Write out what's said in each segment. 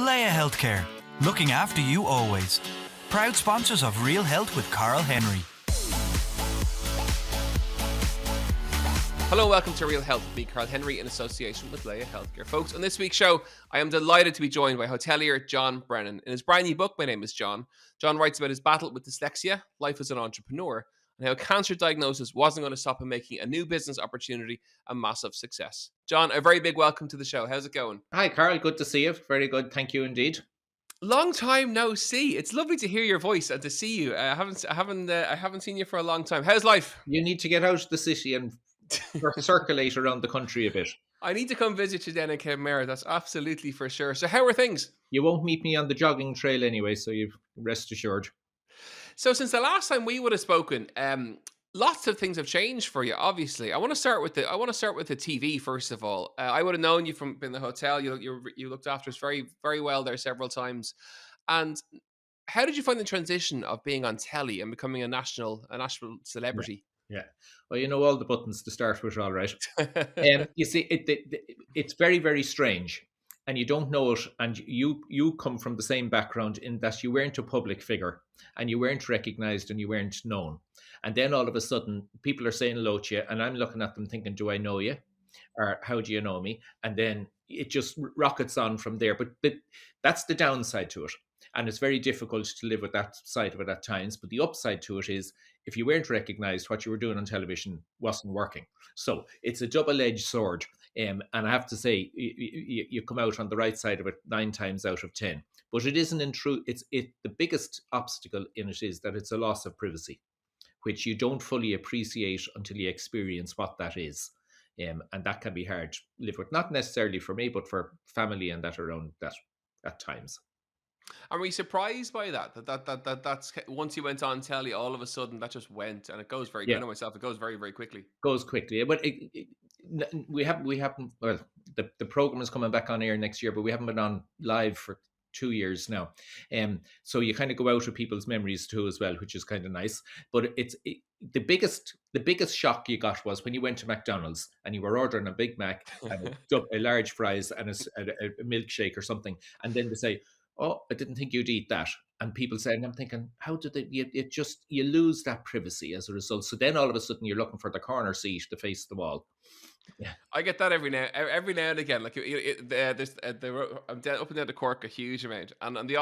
Leia Healthcare, looking after you always. Proud sponsors of Real Health with Carl Henry. Hello, welcome to Real Health with me, Carl Henry, in association with Leia Healthcare. Folks, on this week's show, I am delighted to be joined by hotelier John Brennan. In his brand new book, My Name is John, John writes about his battle with dyslexia, life as an entrepreneur, and how cancer diagnosis wasn't going to stop him making a new business opportunity a massive success. John, a very big welcome to the show. How's it going? Hi, Carl. Good to see you. Very good. Thank you indeed. Long time no see. It's lovely to hear your voice and to see you. I haven't seen you for a long time. How's life? You need to get out of the city and circulate around the country a bit. I need to come visit you then in Kenmare. That's absolutely for sure. So how are things? You won't meet me on the jogging trail anyway, so you rest assured. So since the last time we would have spoken, lots of things have changed for you. Obviously, I want to start with the TV first of all. I would have known you from in the hotel. You looked after us very, very well there several times. And how did you find the transition of being on telly and becoming a national celebrity? Yeah. Well, you know all the buttons to start with, all right. You see, it's very, very strange, and you don't know it. And you come from the same background in that you weren't a public figure, and you weren't recognised, and you weren't known. And then all of a sudden, people are saying hello to you, and I'm looking at them thinking, "Do I know you? Or how do you know me?" And then it just rockets on from there. But that's the downside to it. And it's very difficult to live with that side of it at times. But the upside to it is, if you weren't recognised, what you were doing on television wasn't working. So it's a double-edged sword. And I have to say, you come out on the right side of it 9 times out of 10. But it isn't in truth. The biggest obstacle in it is that it's a loss of privacy, which you don't fully appreciate until you experience what that is. And that can be hard to live with. Not necessarily for me, but for family and that around that at times. And were you surprised by that? That's once you went on telly, all of a sudden that just went, and it goes very good. I know myself, it goes very, very quickly. Goes quickly, but we haven't. Well, the program is coming back on air next year, but we haven't been on live for 2 years now. So you kind of go out of people's memories too as well, which is kind of nice. But the biggest shock you got was when you went to McDonald's and you were ordering a Big Mac and a large fries and a milkshake or something, and then they say, "Oh, I didn't think you'd eat that." And people say, and I'm thinking, how did they? You lose that privacy as a result. So then all of a sudden you're looking for the corner seat to face the wall. Yeah, I get that every now and again. Like I'm up and down to Cork a huge amount, and the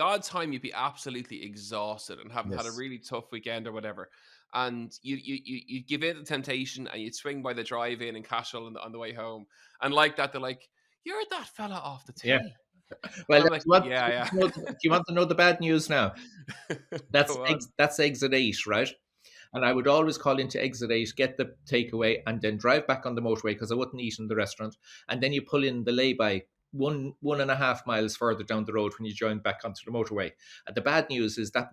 odd time you'd be absolutely exhausted and haven't had a really tough weekend or whatever, and you give in to temptation and you'd swing by the drive-in in Cashel on the way home, and like that they're like, "You're that fella off the telly." Yeah. Well, like, do you want to know the bad news now? That's exit 8, right? And I would always call into exit 8, get the takeaway, and then drive back on the motorway because I wouldn't eat in the restaurant. And then you pull in the lay-by 1.5 miles further down the road when you join back onto the motorway. And the bad news is that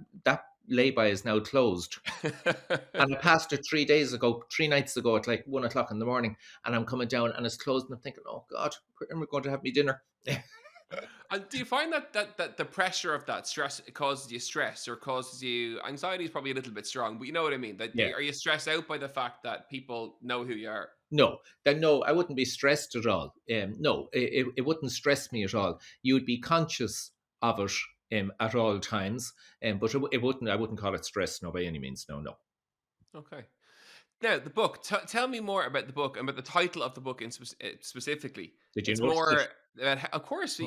lay-by is now closed. And I passed it 3 nights ago at like 1 o'clock in the morning, and I'm coming down and it's closed, and I'm thinking, "Oh God, where am I going to have my dinner?" And do you find that the pressure of that stress causes you stress or causes you anxiety? Is probably a little bit strong, but you know what I mean. Are you stressed out by the fact that people know who you are? No, I wouldn't be stressed at all. No, it wouldn't stress me at all. You would be conscious of it at all times, but it wouldn't. I wouldn't call it stress, no, by any means. No. Okay. Now, the book. Tell me more about the book and about the title of the book specifically. Did you it's notice more. Of course,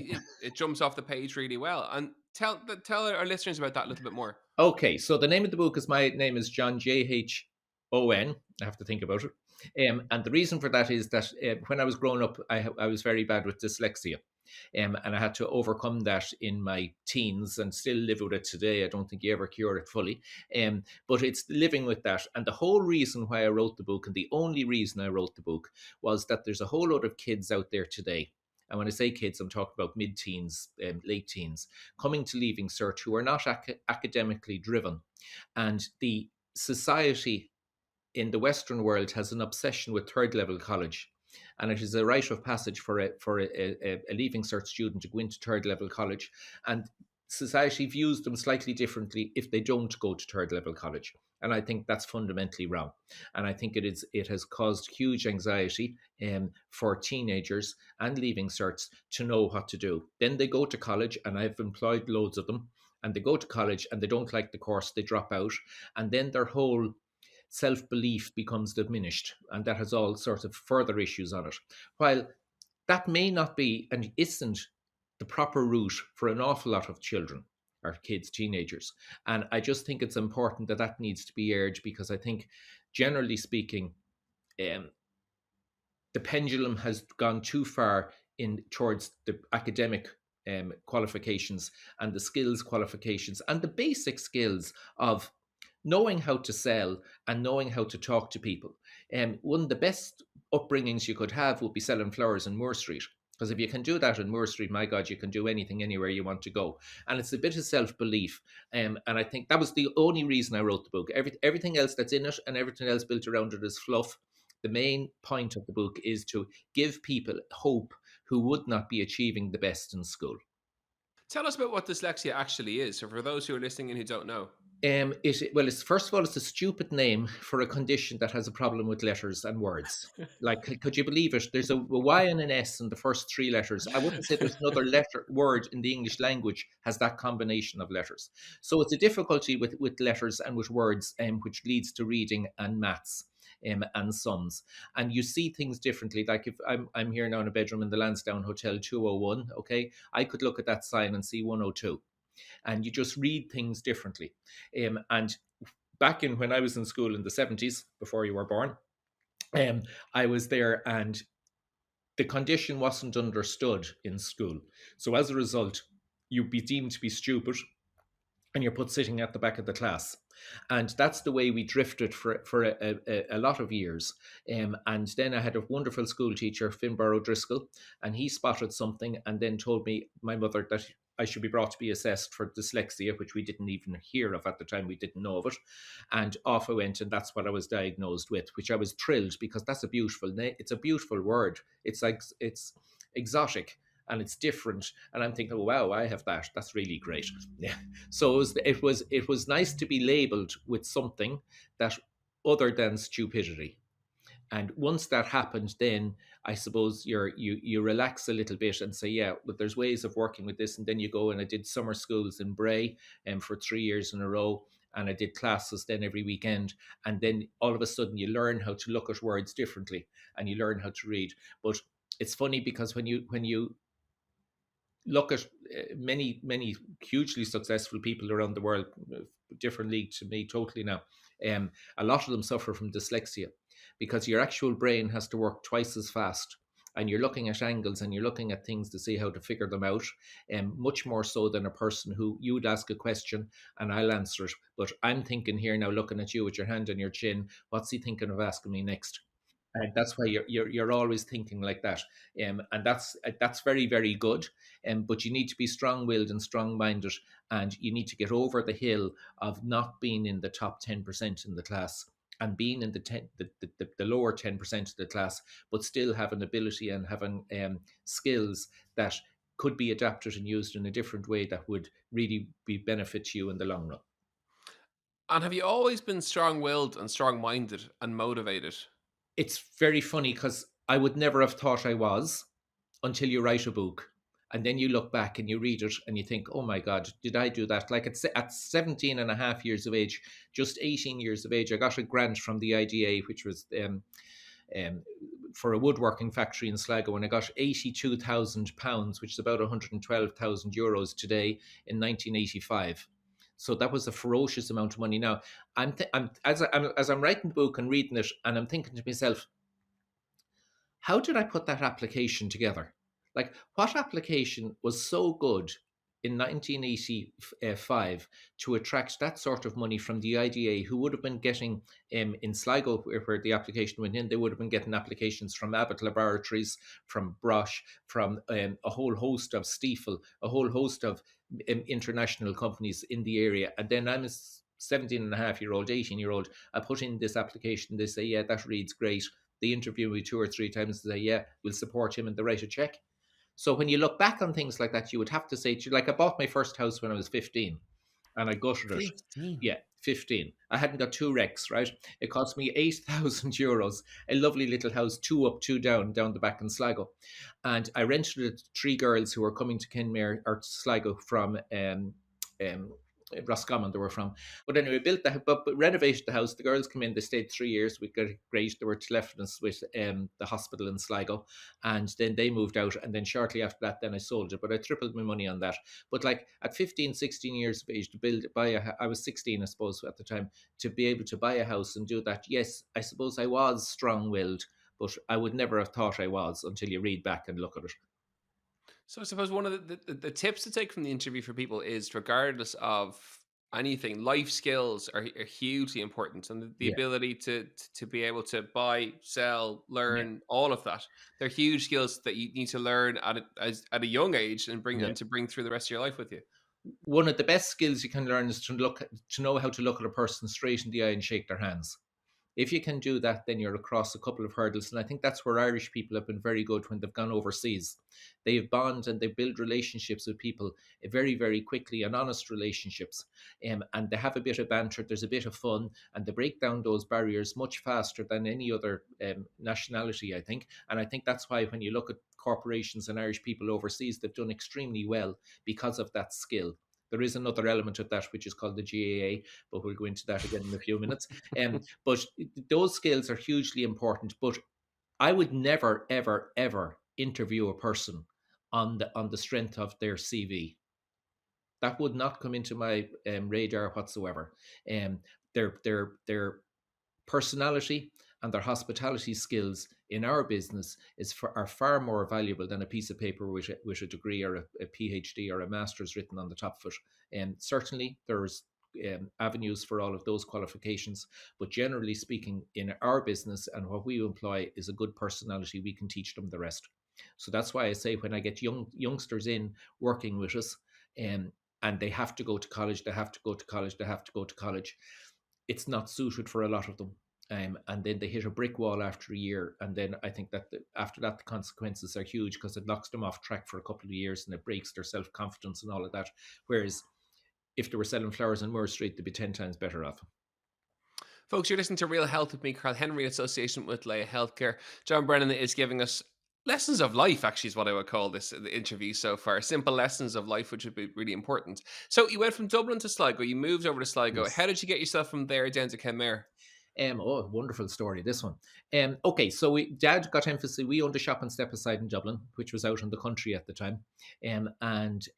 it jumps off the page really well. And tell our listeners about that a little bit more. Okay, so the name of the book is My Name is John, J-H-O-N. I have to think about it. And the reason for that is that when I was growing up, I was very bad with dyslexia. And I had to overcome that in my teens and still live with it today. I don't think you ever cure it fully. But it's living with that. And the whole reason why I wrote the book, and the only reason I wrote the book, was that there's a whole lot of kids out there today. And when I say kids, I'm talking about mid-teens, late teens, coming to Leaving Cert who are not academically driven. And the society in the Western world has an obsession with third-level college. And it is a rite of passage for a Leaving Cert student to go into third-level college. And society views them slightly differently if they don't go to third level college. And I think that's fundamentally wrong. And I think it has caused huge anxiety for teenagers and leaving certs to know what to do. Then they go to college, and I've employed loads of them, and they go to college and they don't like the course, they drop out, and then their whole self-belief becomes diminished, and that has all sorts of further issues on it. While that may not be and isn't the proper route for an awful lot of children or kids, teenagers. And I just think it's important that that needs to be aired, because I think, generally speaking, um, the pendulum has gone too far in towards the academic qualifications and the skills qualifications and the basic skills of knowing how to sell and knowing how to talk to people. One of the best upbringings you could have would be selling flowers in Moore Street. Because if you can do that in Moore Street, my God, you can do anything anywhere you want to go. And it's a bit of self-belief. And I think that was the only reason I wrote the book. Everything else that's in it and everything else built around it is fluff. The main point of the book is to give people hope who would not be achieving the best in school. Tell us about what dyslexia actually is. So for those who are listening and who don't know. It's first of all, it's a stupid name for a condition that has a problem with letters and words. Like, could you believe it? There's a Y and an S in the first three letters. I wouldn't say there's another word in the English language has that combination of letters. So it's a difficulty with letters and with words, which leads to reading and maths. And sums, and you see things differently. Like, if I'm here now in a bedroom in the Lansdowne Hotel 201, okay, I could look at that sign and see 102, and you just read things differently. And back in when I was in school in the 70s, before you were born, I was there, and the condition wasn't understood in school. So as a result, you'd be deemed to be stupid, and you're put sitting at the back of the class. And that's the way we drifted for a lot of years. And then I had a wonderful school teacher, Finbar O'Driscoll, and he spotted something and then told me, my mother, that I should be brought to be assessed for dyslexia, which we didn't even hear of at the time. We didn't know of it. And off I went, and that's what I was diagnosed with, which I was thrilled, because that's a beautiful name. It's a beautiful word. It's like, it's exotic and it's different. And I'm thinking, oh, wow, I have that. That's really great. Yeah. So it was nice to be labeled with something that other than stupidity. And once that happened, then I suppose you relax a little bit and say, yeah, but there's ways of working with this. And then you go, and I did summer schools in Bray for 3 years in a row. And I did classes then every weekend. And then all of a sudden you learn how to look at words differently, and you learn how to read. But it's funny, because when you look at many hugely successful people around the world, different league to me totally now, a lot of them suffer from dyslexia, because your actual brain has to work twice as fast, and you're looking at angles and you're looking at things to see how to figure them out, much more so than a person who you'd ask a question and I'll answer it, but I'm thinking here now, looking at you with your hand on your chin, what's he thinking of asking me next? And that's why you're always thinking like that, and that's very, very good. But you need to be strong-willed and strong-minded, and you need to get over the hill of not being in the top 10% in the class, and being in the lower 10% of the class, but still having ability and having skills that could be adapted and used in a different way that would really be benefit to you in the long run. And have you always been strong-willed and strong-minded and motivated? It's very funny, because I would never have thought I was, until you write a book. And then you look back and you read it and you think, oh my God, did I do that? Like at 17 and a half years of age, just 18 years of age, I got a grant from the IDA, which was for a woodworking factory in Sligo, and I got £82,000, which is about 112,000 euros today, in 1985. So that was a ferocious amount of money. Now, as I'm writing the book and reading it, and I'm thinking to myself, how did I put that application together? Like, what application was so good in 1985 to attract that sort of money from the IDA, who would have been getting, in Sligo, where the application went in, they would have been getting applications from Abbott Laboratories, from Brush, from a whole host of Stiefel, a whole host of international companies in the area. And then I'm a 17 and a half year old, 18-year-old, I put in this application, they say, yeah, that reads great. They interview me 2 or 3 times and say, yeah, we'll support him, and they write a check. So when you look back on things like that, you would have to say, like, I bought my first house when I was 15 and I gutted it. 15. Yeah, 15. I hadn't got two wrecks, right? It cost me €8,000, a lovely little house, two up, two down the back in Sligo. And I rented it to three girls who were coming to Kenmare or Sligo from um, Roscommon, they were from. But anyway, built the but renovated the house. The girls came in, they stayed 3 years. We got great. They were left us with the hospital in Sligo, and then they moved out. And then shortly after that, then I sold it. But I tripled my money on that. But like at 15, 16 years of age to I was 16, I suppose, at the time, to be able to buy a house and do that. Yes, I suppose I was strong-willed, but I would never have thought I was until you read back and look at it. So I suppose one of the tips to take from the interview for people is, regardless of anything, life skills are hugely important, and the Yeah, ability to be able to buy, sell, yeah, learn, all of that. They're huge skills that you need to learn at a young age and yeah. bring through the rest of your life with you. One of the best skills you can learn is to know how to look at a person straight in the eye and shake their hands. If you can do that, then you're across a couple of hurdles. And I think that's where Irish people have been very good when they've gone overseas. They have bond and they build relationships with people very, very quickly, and honest relationships. And they have a bit of banter, there's a bit of fun, and they break down those barriers much faster than any other nationality, I think. And I think that's why when you look at corporations and Irish people overseas, they've done extremely well because of that skill. There is another element of that, which is called the GAA, but we'll go into that again in a few minutes. But those skills are hugely important. But I would never, ever, ever interview a person on the strength of their CV. That would not come into my radar whatsoever. Um, their personality and their hospitality skills in our business are far more valuable than a piece of paper with a degree or a PhD or a master's written on the top of it. And certainly there's avenues for all of those qualifications, but generally speaking, in our business and what we employ is a good personality. We can teach them the rest. So that's why I say when I get youngsters in working with us, um, and they have to go to college, they have to go to college, they have to go to college, it's not suited for a lot of them. And then they hit a brick wall after a year. And then I think that after that, the consequences are huge because it knocks them off track for a couple of years and it breaks their self confidence and all of that. Whereas if they were selling flowers on Moore Street, they'd be 10 times better off. Folks, you're listening to Real Health with me, Carl Henry, in association with Leia Healthcare. John Brennan is giving us lessons of life, actually, is what I would call this the interview so far. Simple lessons of life, which would be really important. So you went from Dublin to Sligo, you moved over to Sligo. Yes. How did you get yourself from there down to Kenmare? Oh, wonderful story, this one. Okay, so Dad got emphasis. We owned a shop in Stepaside in Dublin, which was out in the country at the time. And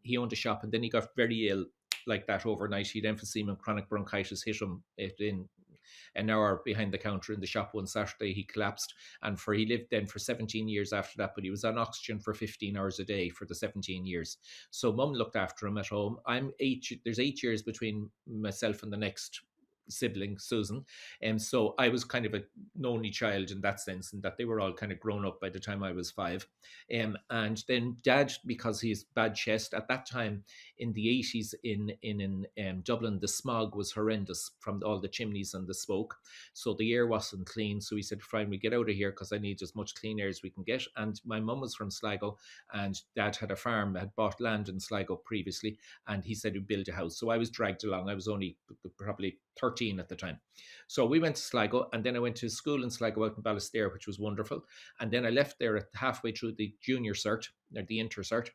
he owned a shop, and then he got very ill like that overnight. He had emphysema, chronic bronchitis hit him in an hour behind the counter in the shop one Saturday. He collapsed, and he lived then for 17 years after that, but he was on oxygen for 15 hours a day for the 17 years. So Mum looked after him at home. There's 8 years between myself and the next sibling, Susan. And so I was kind of an only child in that sense, and that they were all kind of grown up by the time I was 5. And then Dad, because he's bad chest at that time in the 80s in Dublin, the smog was horrendous from all the chimneys and the smoke. So the air wasn't clean. So he said, fine, we get out of here because I need as much clean air as we can get. And my mum was from Sligo, and Dad had a farm, had bought land in Sligo previously, and he said he'd build a house. So I was dragged along. I was only probably 13 at the time. So we went to Sligo, and then I went to school in Sligo out in Ballastare, which was wonderful. And then I left there at halfway through the junior cert, or the inter cert,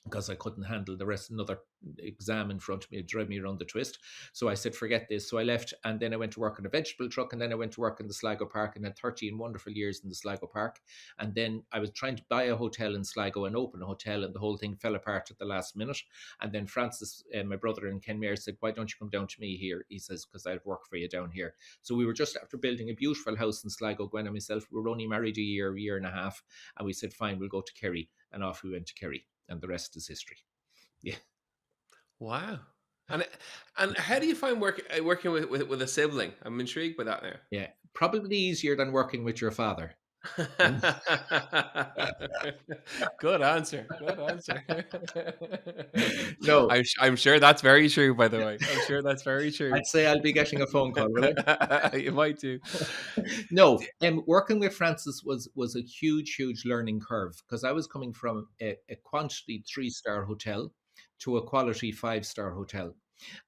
because I couldn't handle the rest, another exam in front of me, it'd drive me around the twist. So I said, forget this. So I left, and then I went to work in a vegetable truck, and then I went to work in the Sligo Park, and had 13 wonderful years in the Sligo Park. And then I was trying to buy a hotel in Sligo and open a hotel, and the whole thing fell apart at the last minute. And then Francis, my brother in Kenmare, said, why don't you come down to me here? He says, because I'd work for you down here. So we were just after building a beautiful house in Sligo, Gwen and myself. We were only married a year and a half, and we said, fine, we'll go to Kerry. And off we went to Kerry, and the rest is history. Yeah. Wow. And how do you find working with a sibling? I'm intrigued by that now. Yeah. Probably easier than working with your father. Good answer. Good answer. No, I'm sure that's very true, by the way. I'm sure that's very true. I'd say I'll be getting a phone call, will You might do. I? No, working with Francis was a huge learning curve because I was coming from a quantity 3-star hotel to a quality 5-star hotel.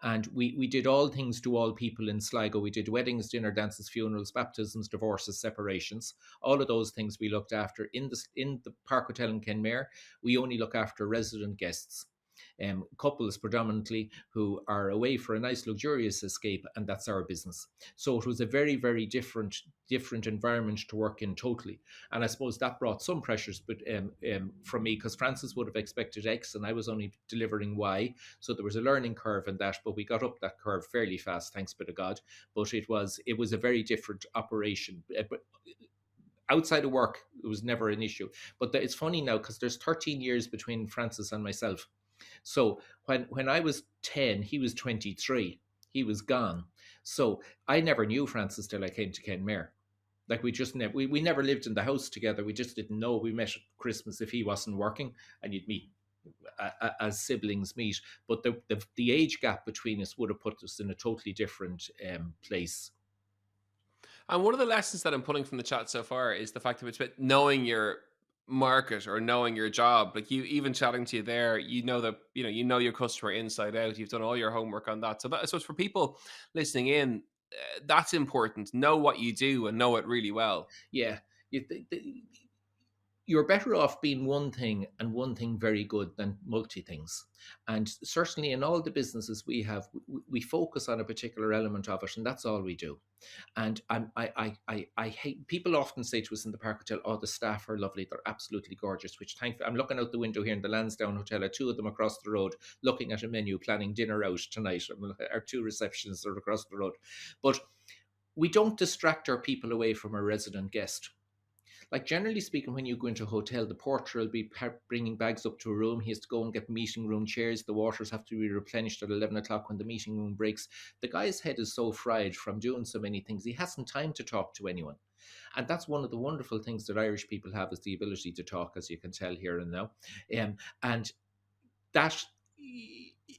And we did all things to all people in Sligo. We did weddings, dinner, dances, funerals, baptisms, divorces, separations. All of those things we looked after in the Park Hotel in Kenmare. We only look after resident guests. Couples predominantly who are away for a nice luxurious escape, and that's our business. So it was a very different environment to work in totally. And I suppose that brought some pressures, but from me, because Francis would have expected X and I was only delivering Y. So there was a learning curve in that, but we got up that curve fairly fast, thanks be to God. But it was a very different operation. But outside of work, it was never an issue. But it's funny now because there's 13 years between Francis and myself. So when I was 10, he was 23. He was gone. So I never knew Francis till I came to Kenmare. Like we just never we never lived in the house together. We just didn't know. We met at Christmas if he wasn't working, and you'd meet as siblings meet. But the age gap between us would have put us in a totally different place. And one of the lessons that I'm pulling from the chat so far is the fact that it's about knowing your market or knowing your job. Like you, even chatting to you there, you know that you know your customer inside out. You've done all your homework on that. So that, I suppose, for people listening in, that's important. Know what you do and know it really well. Yeah. You're better off being one thing and one thing very good than multi things. And certainly in all the businesses we have, we focus on a particular element of it, and that's all we do. And I hate, people often say to us in the Park Hotel, oh, the staff are lovely, they're absolutely gorgeous, which thankfully, I'm looking out the window here in the Lansdowne Hotel at two of them across the road, looking at a menu, planning dinner out tonight. Our two receptions are across the road. But we don't distract our people away from a resident guest. Like generally speaking, when you go into a hotel, the porter will be bringing bags up to a room. He has to go and get meeting room chairs. The waters have to be replenished at 11 o'clock when the meeting room breaks. The guy's head is so fried from doing so many things, he hasn't time to talk to anyone. And that's one of the wonderful things that Irish people have, is the ability to talk, as you can tell here and now. And that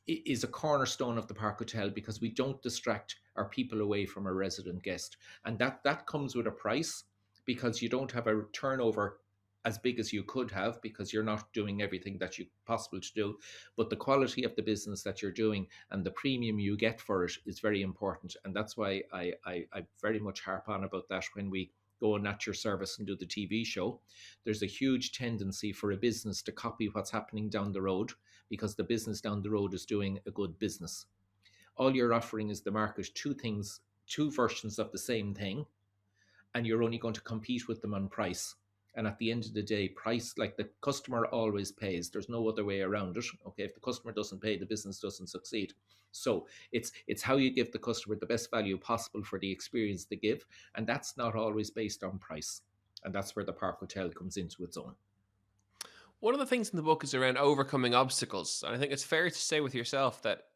is a cornerstone of the Park Hotel, because we don't distract our people away from a resident guest. And that comes with a price, because you don't have a turnover as big as you could have, because you're not doing everything that you possible to do. But the quality of the business that you're doing and the premium you get for it is very important. And that's why I very much harp on about that when we go on At Your Service and do the TV show. There's a huge tendency for a business to copy what's happening down the road, because the business down the road is doing a good business. All you're offering is the market two versions of the same thing, and you're only going to compete with them on price. And at the end of the day, price, like, the customer always pays. There's no other way around it. Okay, if the customer doesn't pay, the business doesn't succeed. So it's how you give the customer the best value possible for the experience they give, and that's not always based on price. And that's where the Park Hotel comes into its own. One of the things in the book is around overcoming obstacles, and I think it's fair to say with yourself that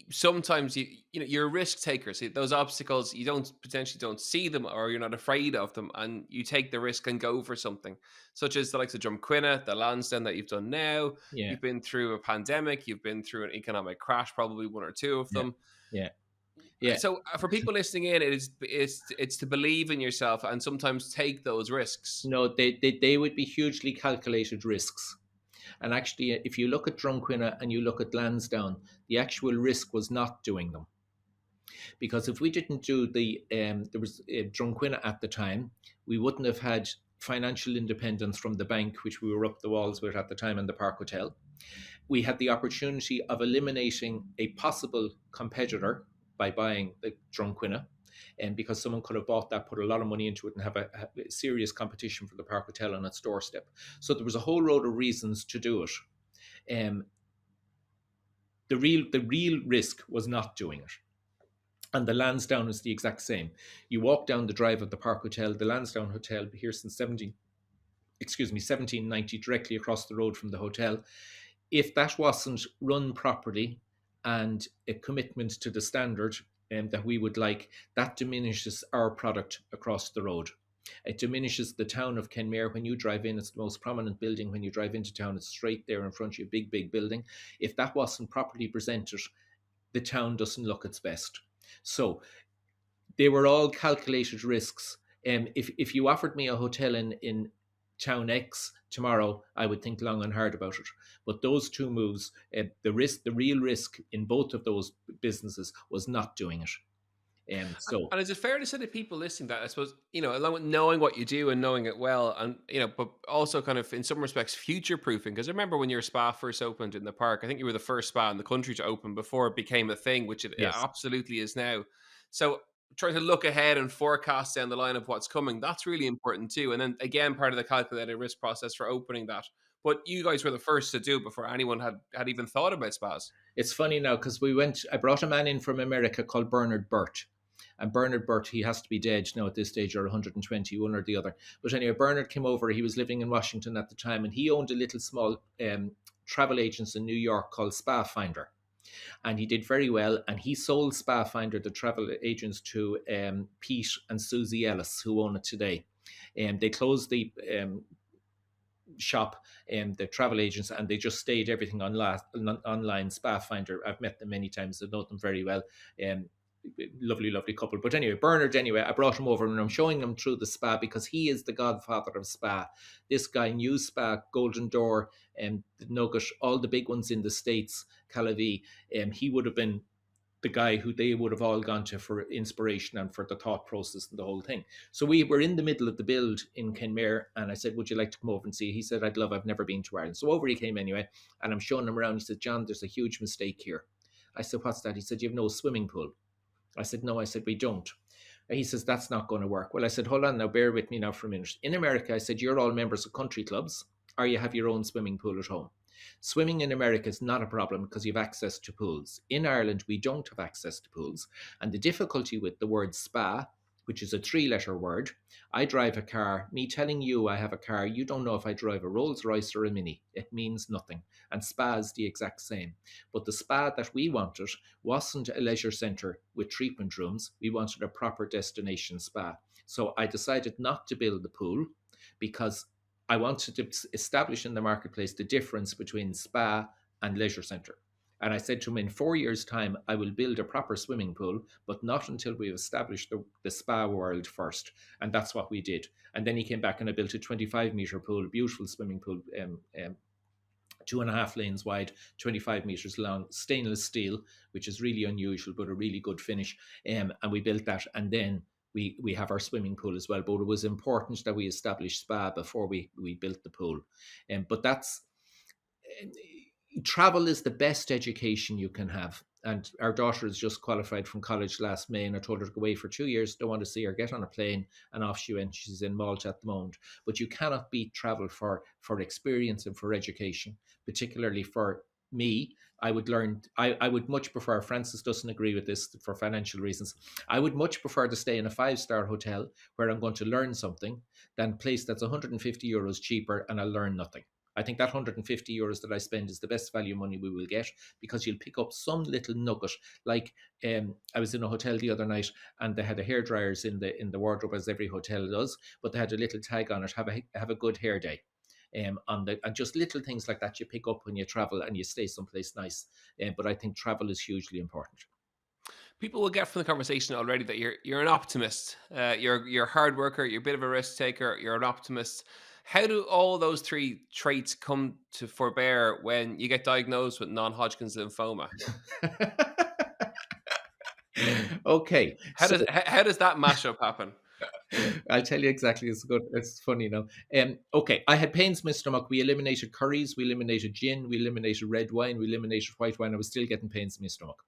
sometimes you're a risk taker. So those obstacles, you potentially don't see them, or you're not afraid of them, and you take the risk and go for something, such as the likes of Drumquinna, the Lansdowne that you've done now. Yeah. You've been through a pandemic, you've been through an economic crash, probably one or two of them. Yeah. So for people listening in, it's to believe in yourself and sometimes take those risks. No, they would be hugely calculated risks. And actually, if you look at Drumquinna and you look at Lansdowne, the actual risk was not doing them. Because if we didn't do there was Drumquinna at the time, we wouldn't have had financial independence from the bank, which we were up the walls with at the time in the Park Hotel. We had the opportunity of eliminating a possible competitor by buying the Drumquinna, and because someone could have bought that, put a lot of money into it, and have a serious competition for the Park Hotel on its doorstep. So there was a whole load of reasons to do it. The real risk was not doing it. And the Lansdowne is the exact same. You walk down the drive of the Park Hotel, the Lansdowne Hotel, here since 1790, directly across the road from the hotel. If that wasn't run properly and a commitment to the standard that we would like, that diminishes our product across the road. It diminishes the town of Kenmare. When you drive in, it's the most prominent building. When you drive into town, it's straight there in front of you, big building. If that wasn't properly presented, the town doesn't look its best. So they were all calculated risks. If you offered me a hotel in town X tomorrow, I would think long and hard about it. But those two moves, the real risk in both of those businesses was not doing it. And is it fair to say to people listening that, I suppose, along with knowing what you do and knowing it well, and, but also kind of in some respects future proofing? Because I remember when your spa first opened in the park, I think you were the first spa in the country to open before it became a thing, which it Yes. absolutely is now. So trying to look ahead and forecast down the line of what's coming, that's really important too. And then again, part of the calculated risk process for opening that. But you guys were the first to do it before anyone had even thought about spas. It's funny now because I brought a man in from America called Bernard Burt. And Bernard Burt, he has to be dead now at this stage, or 121 or the other. But anyway, Bernard came over. He was living in Washington at the time, and he owned a little small travel agency in New York called Spa Finder. And he did very well. And he sold Spa Finder, the travel agents, to Pete and Susie Ellis, who own it today. They closed the shop, the travel agents, and they just stayed everything online. Spa Finder, I've met them many times. I know them very well. Lovely couple. But anyway, Bernard, I brought him over and I'm showing him through the spa because he is the godfather of spa. This guy knew Spa, Golden Door, the Nugget, all the big ones in the States, Calavie. He would have been the guy who they would have all gone to for inspiration and for the thought process and the whole thing. So we were in the middle of the build in Kenmare, and I said, would you like to come over and see? He said, I've never been to Ireland. So over he came anyway, and I'm showing him around. He said, John, there's a huge mistake here. I said, what's that? He said, you have no swimming pool. I said, no. I said, we don't. He says, that's not going to work. Well, I said, hold on now, bear with me now for a minute. In America, I said, you're all members of country clubs, or you have your own swimming pool at home. Swimming in America is not a problem because you have access to pools. In Ireland, we don't have access to pools. And the difficulty with the word spa, which is a 3-letter word, I drive a car. Me telling you I have a car, you don't know if I drive a Rolls Royce or a Mini. It means nothing. And spa is the exact same. But the spa that we wanted wasn't a leisure centre with treatment rooms. We wanted a proper destination spa. So I decided not to build the pool because I wanted to establish in the marketplace the difference between spa and leisure centre. And I said to him, in 4 years' time, I will build a proper swimming pool, but not until we've established the spa world first. And that's what we did. And then he came back and I built a 25-metre pool, beautiful swimming pool, 2.5 lanes wide, 25 meters long, stainless steel, which is really unusual, but a really good finish. And we built that. And then we have our swimming pool as well. But it was important that we established spa before we built the pool. But that's... travel is the best education you can have. And our daughter has just qualified from college last May, and I told her to go away for 2 years. Don't want to see her. Get on a plane, and off she went. She's in Malta at the moment. But you cannot beat travel for experience and for education, particularly for me. I would much prefer, Francis doesn't agree with this for financial reasons, I would much prefer to stay in a 5-star hotel where I'm going to learn something than a place that's 150 euros cheaper and I'll learn nothing. I think that 150 euros that I spend is the best value money we will get, because you'll pick up some little nugget. Like I was in a hotel the other night and they had a hairdryers in the wardrobe, as every hotel does, but they had a little tag on it, have a good hair day. And just little things like that you pick up when you travel and you stay someplace nice. But I think travel is hugely important. People will get from the conversation already that you're an optimist. You're a hard worker. You're a bit of a risk taker. You're an optimist. How do all those 3 traits come to forbear when you get diagnosed with non-Hodgkin's lymphoma? Okay. How does that mashup happen? I'll tell you exactly. It's good. It's funny now. Okay, I had pains in my stomach. We eliminated curries. We eliminated gin. We eliminated red wine. We eliminated white wine. I was still getting pains in my stomach.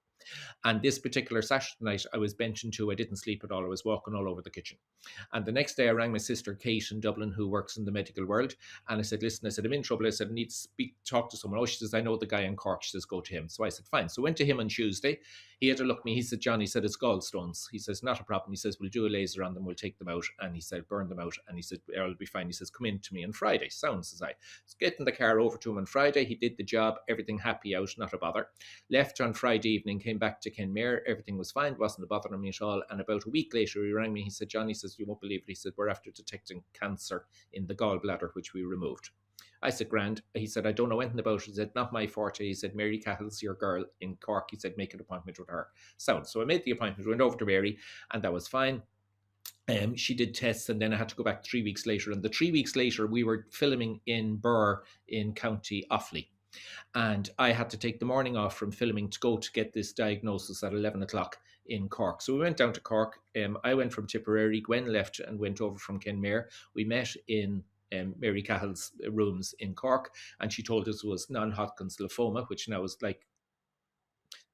And this particular Saturday night, I was benching too. I didn't sleep at all. I was walking all over the kitchen. And the next day, I rang my sister, Kate, in Dublin, who works in the medical world. And I said, listen, I'm in trouble. I said, I need to talk to someone. Oh, she says, I know the guy in Cork. She says, go to him. So I said, fine. So I went to him on Tuesday. He had to look at me. He said, John, he said, it's gallstones. He says, not a problem. He says, we'll do a laser on them. We'll take them out. And he said, burn them out. And he said, I'll be fine. He says, come in to me on Friday. Sounds, says I. So get in the car over to him on Friday. He did the job. Everything happy out, not a bother. Left on Friday evening, came back to Kenmare. Everything was fine. It wasn't bothering me at all. And about a week later, he rang me. He said, John, he says, you won't believe it. He said, we're after detecting cancer in the gallbladder, which we removed. I said, grand. He said, I don't know anything about it. He said, not my forte. He said, Mary Cahill's your girl in Cork. He said, make an appointment with her. So I made the appointment, went over to Mary, and that was fine. She did tests, and then I had to go back 3 weeks later. And the 3 weeks later, we were filming in Burr in County Offaly. And I had to take the morning off from filming to go to get this diagnosis at 11 o'clock in Cork. So we went down to Cork. I went from Tipperary. Gwen left and went over from Kenmare. We met in Mary Cahill's rooms in Cork, and she told us it was non-Hodgkin's lymphoma, which now is like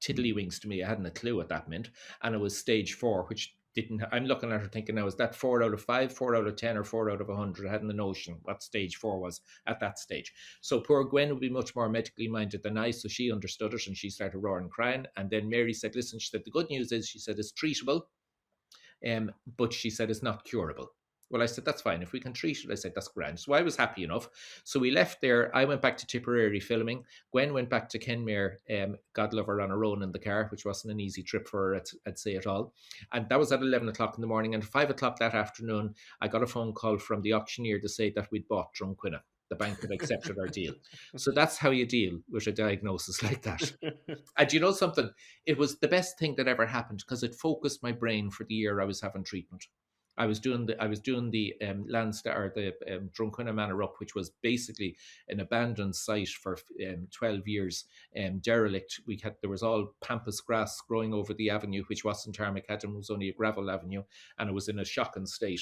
tiddlywinks to me. I hadn't a clue what that meant. And it was stage 4, which didn't. I'm looking at her thinking, now, is that 4 out of 5, 4 out of 10, or 4 out of 100? I hadn't a notion what stage 4 was at that stage. So poor Gwen would be much more medically minded than I, so she understood it, and she started roaring, crying. And then Mary said, listen, she said, the good news is, she said, it's treatable, but she said it's not curable. Well, I said, that's fine. If we can treat it, I said, that's grand. So I was happy enough. So we left there. I went back to Tipperary filming. Gwen went back to Kenmare, God love her, on her own in the car, which wasn't an easy trip for her, I'd say at all. And that was at 11 o'clock in the morning. And at 5 o'clock that afternoon, I got a phone call from the auctioneer to say that we'd bought Drumquinna. The bank had accepted our deal. So that's how you deal with a diagnosis like that. And you know something? It was the best thing that ever happened, because it focused my brain for the year I was having treatment. I was doing the Landstar, or the Drumquinna Manor Up, which was basically an abandoned site for 12 years, derelict. There was all pampas grass growing over the avenue, which wasn't tarmac, it was only a gravel avenue, and it was in a shocking state.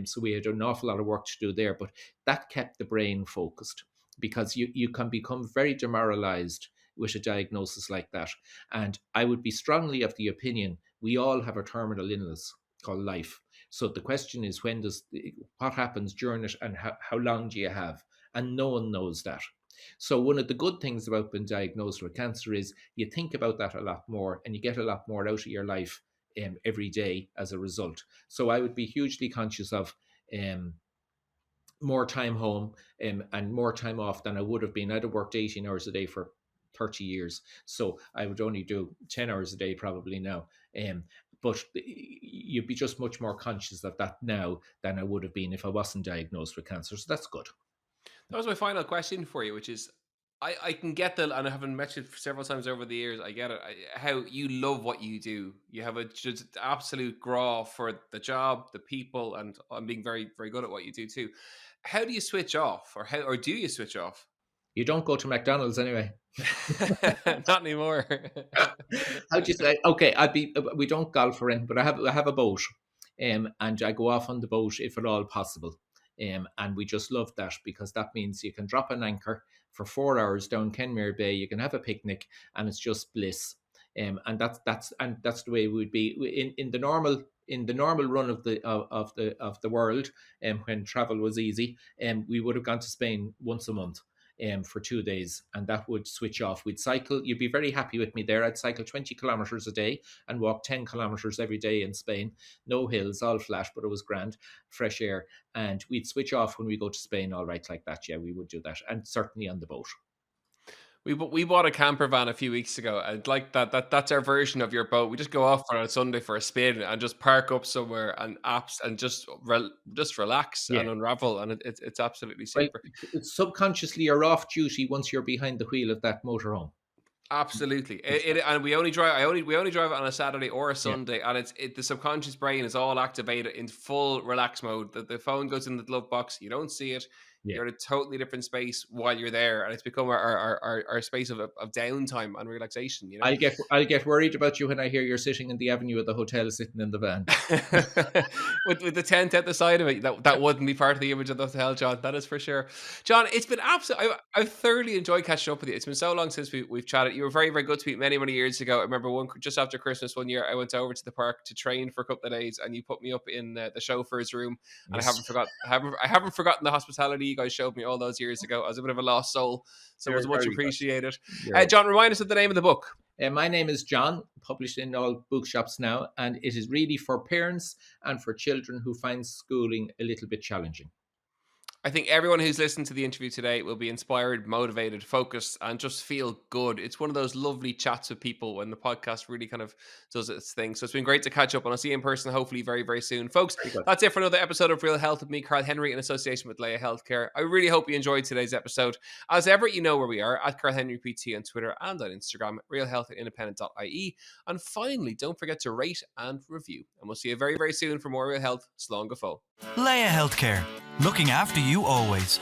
So we had an awful lot of work to do there, but that kept the brain focused, because you can become very demoralized with a diagnosis like that. And I would be strongly of the opinion we all have a terminal illness called life. So the question is, what happens during it, and how long do you have? And no one knows that. So one of the good things about being diagnosed with cancer is you think about that a lot more, and you get a lot more out of your life every day as a result. So I would be hugely conscious of more time home and more time off than I would have been. I'd have worked 18 hours a day for 30 years. So I would only do 10 hours a day probably now. But you'd be just much more conscious of that now than I would have been if I wasn't diagnosed with cancer. So that's good. That was my final question for you, which is, I can get that, and I haven't mentioned it several times over the years. I get it. How you love what you do. You have a just absolute graw for the job, the people, and I'm being very, very good at what you do too. How do you switch off, or do you switch off? You don't go to McDonald's anyway. Not anymore. How'd you say? Okay, we don't golf or anything, but I have a boat, and I go off on the boat if at all possible. And we just love that, because that means you can drop an anchor for 4 hours down Kenmare Bay. You can have a picnic, and it's just bliss. And that's the way it would be in the normal run of the world. When travel was easy, we would have gone to Spain once a month. For 2 days, and that would switch off. We'd cycle. You'd be very happy with me there. I'd cycle 20 kilometers a day and walk 10 kilometers every day in Spain. No hills, all flat, but it was grand, fresh air. And we'd switch off when we go to Spain, all right, like that. Yeah, we would do that, and certainly on the boat. We bought a camper van a few weeks ago, and like that's our version of your boat. We just go off on a Sunday for a spin and just park up somewhere and just relax and unravel, and it's absolutely super. Well, subconsciously you're off duty once you're behind the wheel of that motorhome. Absolutely, and we only drive it on a Saturday or a Sunday, and the subconscious brain is all activated in full relax mode. The phone goes in the glove box, you don't see it. Yeah. You're in a totally different space while you're there, and it's become our space of downtime and relaxation. You know, I'll get worried about you when I hear you're sitting in the avenue of the hotel, sitting in the van with the tent at the side of it. That wouldn't be part of the image of the hotel, John. That is for sure. John, it's been absolutely. I've thoroughly enjoyed catching up with you. It's been so long since we've chatted. You were very, very good to me many years ago. I remember just after Christmas one year, I went over to the park to train for a couple of days, and you put me up in the chauffeur's room, and yes. I haven't forgotten the hospitality you guys showed me all those years ago. I was a bit of a lost soul, so it was much appreciated. John, remind us of the name of the book. My name is John, published in all bookshops now, and it is really for parents and for children who find schooling a little bit challenging. I think everyone who's listened to the interview today will be inspired, motivated, focused, and just feel good. It's one of those lovely chats with people when the podcast really kind of does its thing. So it's been great to catch up, and I'll see you in person hopefully very, very soon. Folks, Very good. that's it for another episode of Real Health with me, Carl Henry, in association with Leia Healthcare. I really hope you enjoyed today's episode. As ever, you know where we are, at Carl Henry PT on Twitter and on Instagram, realhealthindependent.ie. And finally, don't forget to rate and review. And we'll see you very, very soon for more Real Health. Slán go fóill. Leia Healthcare, looking after you always.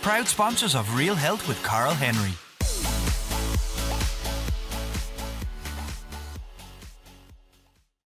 Proud sponsors of Real Health with Carl Henry.